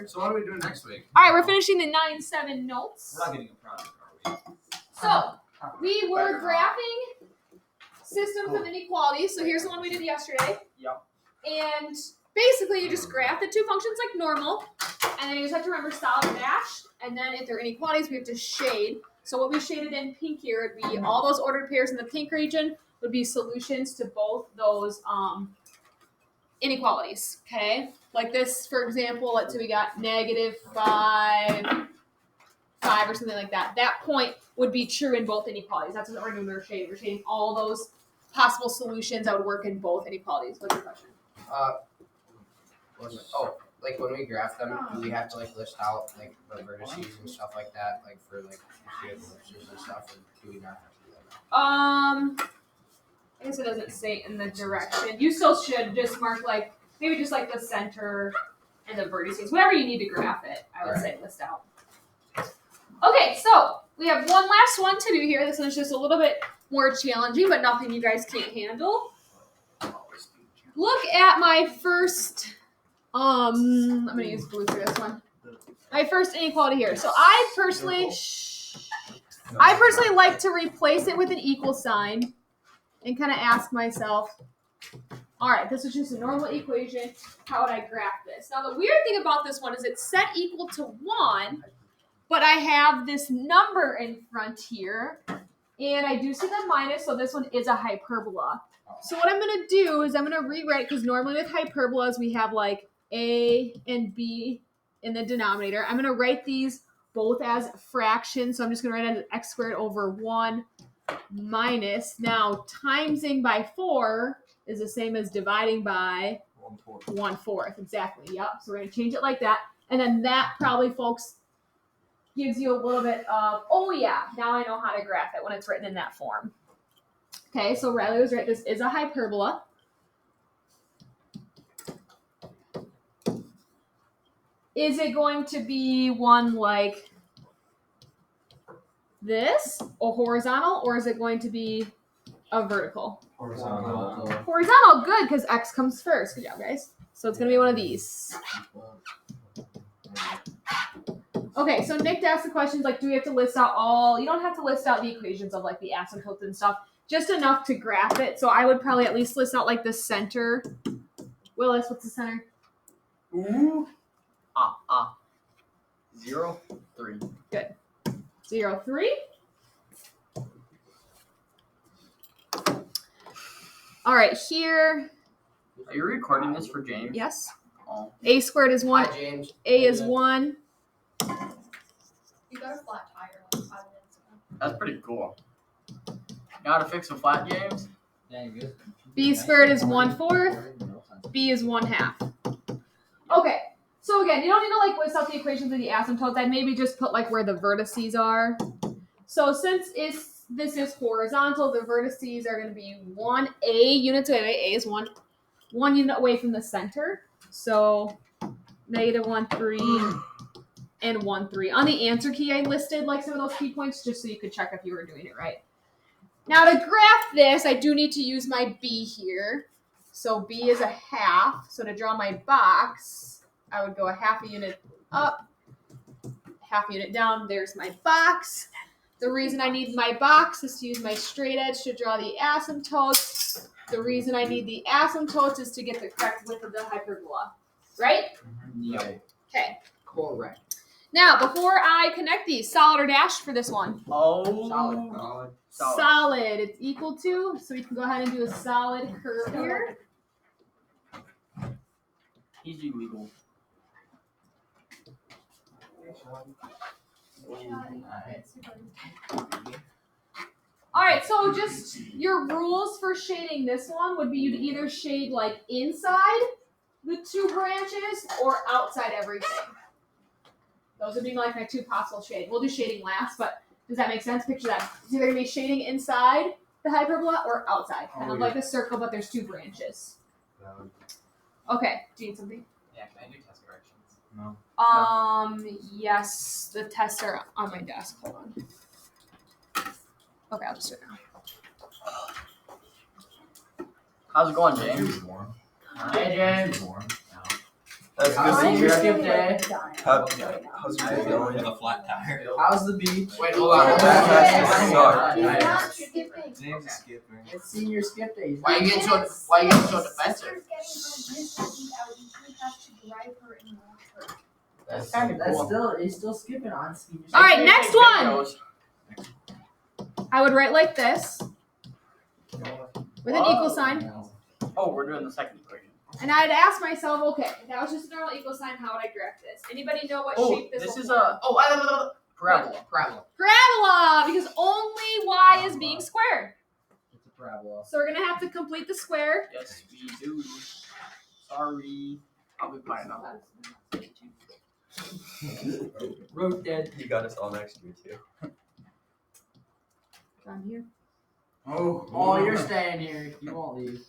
So what are we doing next week? All right, we're finishing the 9-7 notes. We're not getting a project, are we? So we were graphing systems of inequalities. So here's the one we did yesterday. Yep. And basically you just graph the two functions like normal, and then you just have to remember solid or dashed. And then if they're inequalities, we have to shade. So what we shaded in pink here would be all those ordered pairs in the pink region would be solutions to both those inequalities. Okay, like this, for example, let's say we got -5, 5 or something like that. That point would be true in both inequalities. That's what we're doing. We're shading all those possible solutions that would work in both inequalities. What's your question? Like when we graph them, do we have to like list out like the vertices and stuff like that, like for like ellipses and stuff, or do we not have to do that? I guess it doesn't say in the direction. You still should just mark like maybe just like the center and the vertices, whatever you need to graph it. I would say list out. Okay, so we have one last one to do here. This one's just a little bit more challenging, but nothing you guys can't handle. Look at my first. I'm gonna use blue for this one. My first inequality here. So I personally like to replace it with an equal sign and kind of ask myself, all right, this is just a normal equation. How would I graph this? Now the weird thing about this one is it's set equal to 1, but I have this number in front here, and I do see the minus, so this one is a hyperbola. So what I'm gonna do is I'm gonna rewrite, because normally with hyperbolas we have like A and B in the denominator. I'm gonna write these both as fractions, so I'm just gonna write it as x squared over 1 minus, now timesing by 4 is the same as dividing by 1/4. Exactly, yep. So we're gonna change it like that. And then that probably, folks, gives you a little bit of, oh yeah, now I know how to graph it when it's written in that form. Okay, so Riley was right, this is a hyperbola. Is it going to be one like this, a horizontal, or is it going to be a vertical? Horizontal. Horizontal, good, because x comes first. Good job, guys. So it's going to be one of these. Okay, so Nick asked the questions like, do we have to list out all? You don't have to list out the equations of like the asymptotes and stuff, just enough to graph it. So I would probably at least list out like the center. Willis, what's the center? Ooh. 0, 3. Good. 0, 3. All right, here. Are you recording this for James? Yes. Oh. A squared is 1. Hi, James. A is 1. You got a flat tire like 5 minutes ago. That's pretty cool. You know how to fix a flat, James? Yeah, you good? B squared is 1/4. B is 1/2. Okay. So again, you don't need to like list out the equations of the asymptotes. I'd maybe just put like where the vertices are. So since this is horizontal, the vertices are going to be 1 units away. A is 1 unit away from the center. So -1, 3, and 1, 3. On the answer key, I listed like some of those key points just so you could check if you were doing it right. Now to graph this, I do need to use my B here. So B is 1/2. So to draw my box, I would go 1/2 unit up, 1/2 unit down. There's my box. The reason I need my box is to use my straight edge to draw the asymptotes. The reason I need the asymptotes is to get the correct width of the hyperbola. Right? Yeah. Okay. Correct. Now, before I connect these, solid or dashed for this one? Oh. Solid. Solid. It's equal to, so we can go ahead and do a solid curve here. He's illegal. All right, so just your rules for shading this one would be you'd either shade like inside the 2 branches or outside everything. Those would be like my 2 possible shades. We'll do shading last, but does that make sense? Picture that. It's either going to be shading inside the hyperbola or outside. Kind of like a circle, but there's 2 branches. Okay, do you need something? Yeah, can I do test corrections? No. Yes, the tests are on my desk. Hold on. Okay, I'll just do it now. How's it going, James? Hey, James. That's How's good. your skip day? How's your day going? With a flat tire. How's the beach? Wait, hold on. That has to suck. He's Nice. not skipping. James is skipping. It's senior skip day. Why you getting so defensive? That's kinda cool. still he's still skipping on senior. All right, next one. Videos. I would write like this with an equal sign. Oh, we're doing the second equation. And I'd ask myself, okay, if that was just a normal equal sign, how would I graph this? Anybody know what Oh, shape this this will is form? a parabola. Parabola. Parabola, because only y is being squared. It's a parabola. So we're gonna have to complete the square. Yes, we do. Sorry. I'll be fine now. Road dead. You got us all next year too. Down here. Oh, you're staying here. You won't leave.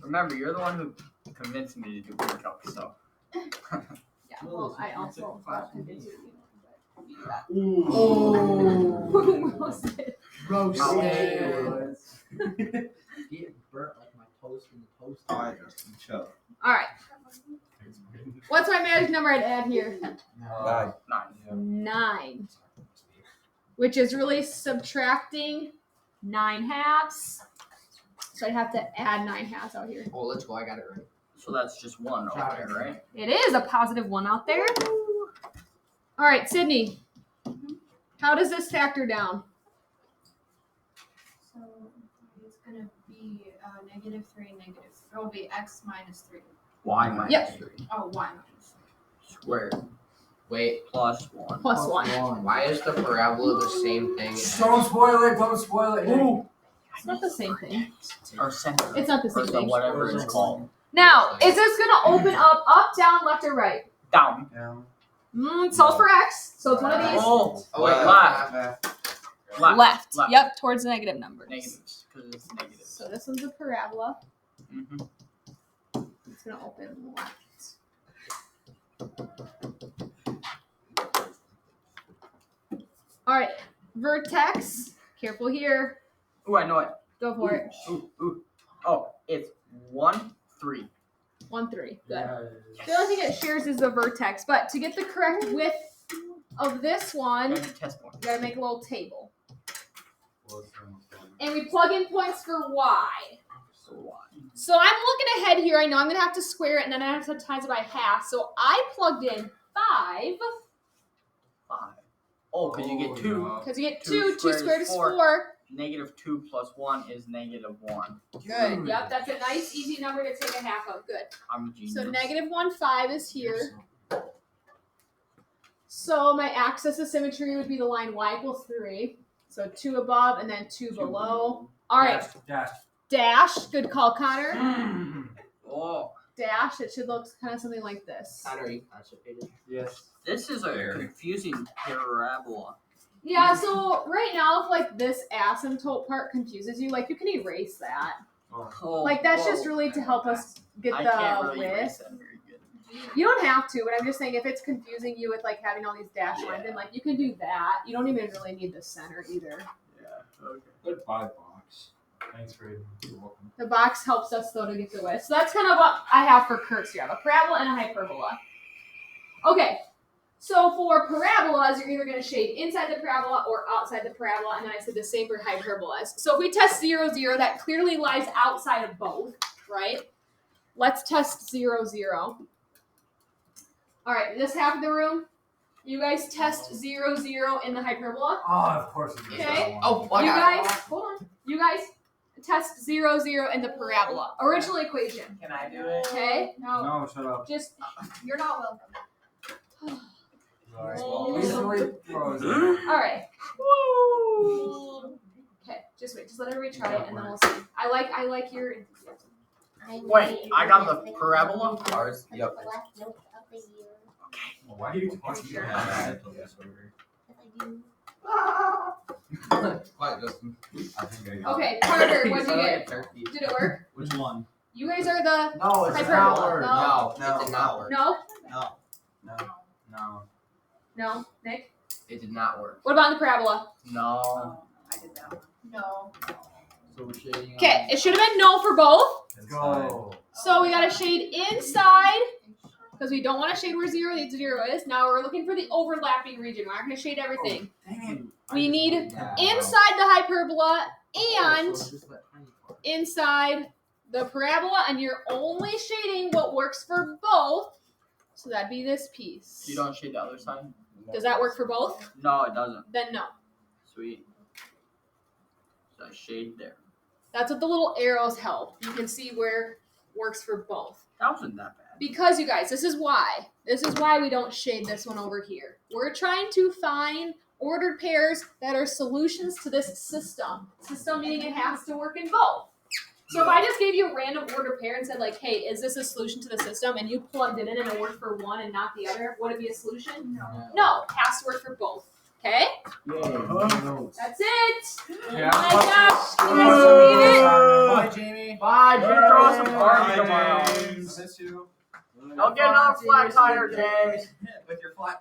Remember, you're the one who convinced me to do workout, so. Yeah. Well, I also convinced you. Ooh. Roasted. Roasted. Get burnt like my toast in the toast. Alright, Justin, chill. All right. What's my magic number I'd add here? 9. 9. Which is really subtracting 9 halves. So I'd have to add 9 halves out here. Oh, let's go. I got it right. So that's just one over there, right? It is a positive 1 out there. All right, Sydney. How does this factor down? So it's gonna be -3, negative. It will be x minus 3. Y minus Yep. 3. Oh, y minus 3. Squared. Wait, Plus 1. Plus 1. why is the parabola the same thing? Don't spoil it. Don't spoil it. Ooh. It's not the same thing. Or center. It's not the Or same the thing. whatever it's called. Now, is this gonna open up, down, left, or right? Down. Solve for x. So it's one of these. Oh, Oh, wait, left. Left. Left. Left. Yep, towards the negative numbers. Negatives, because it's negative. So this one's a parabola. Mm-hmm. It's gonna open left. All right, vertex. Careful here. Ooh, I know it. Go for it. Ooh. Oh, it's 1, 3. 1, 3. Good. The only thing it shares is the vertex, but to get the correct width of this one, Gotta do test points. you gotta make a little table. And we plug in points for y. So 1. So I'm looking ahead here. I know I'm gonna have to square it, and then I have to times it by half. So I plugged in 5 5. Oh, because you get 2. because you get 2 2. 2 squared is 4. 4. Negative 2 plus 1 is negative 1. Good. Yep, that's a nice, easy number to take a half of. Good. I'm a genius. So negative 1, 5 is here. So my axis of symmetry would be the line y equals 3. So 2 above and then 2 below. All right. Dash. Good call, Connor. Oh, Dash. It should look kind of something like this. Connor, are you constipated? Yes. this is a There. confusing parabola. Yeah, so right now, if like this asymptote part confuses you, like you can erase that. Oh, Like that's whoa. just really to help us get I the can't really width. erase that very good. You don't have to, but I'm just saying if it's confusing you with like having all these dash lines, then like you can do that. You don't even really need the center either. Yeah. Okay. Goodbye, box. Thanks for it. You're welcome. The box helps us though to get the width. So that's kind of what I have for curves here. I have a parabola and a hyperbola. Okay. So for parabolas, you're either going to shade inside the parabola or outside the parabola, and then I said the same for hyperbolas. So if we test 0, 0, that clearly lies outside of both, right? Let's test 0, 0. All right, this half of the room, you guys test 0, 0 in the hyperbola. Oh, of course it is. Okay. Oh, I You got it. guys, hold on. You guys test 0, 0 in the parabola. Original equation. Can I do it? Okay? No, No, shut up. just, You're not welcome. Oh. Recently frozen. all right. Okay, just wait. Just let everybody try it, and then we'll see. I like your enthusiasm. Wait, I got the parabola. Ours? Yep. Well, why are you talking Sure. Quiet, Justin. I think I got it. Okay, Carter, what'd you get? Turkey. Did it work? Which one? You guys are the No, it's hyperbola. not word. No. No, it did not work. No? No. No. Nick? It did not work. What about the parabola? No. I did that one. No. So we're shading. Okay, it should have been no for both. Let's go. So we got to shade inside because we don't want to shade where 0 is. Now we're looking for the overlapping region. We're not going to shade everything. Dang it. We need Yeah. inside the hyperbola and inside the parabola, and you're only shading what works for both. So that'd be this piece. You don't shade the other side? Does that work for both? No, it doesn't. Then no. Sweet. So I shade there. That's what the little arrows help. You can see where works for both. That wasn't that bad. Because you guys, this is why we don't shade this one over here. We're trying to find ordered pairs that are solutions to this system. System meaning it has to work in both. So if I just gave you a random ordered pair and said like, hey, is this a solution to the system? And you plugged it in and it worked for one and not the other, would it be a solution? No, it has to work for both. Okay? That's it. Yeah. Oh my gosh. You guys believe it? Bye, Jamie. Bye, Jim. Throw us some party Bye, tomorrow. James. Miss you. Don't get another flat tire, James. With your flat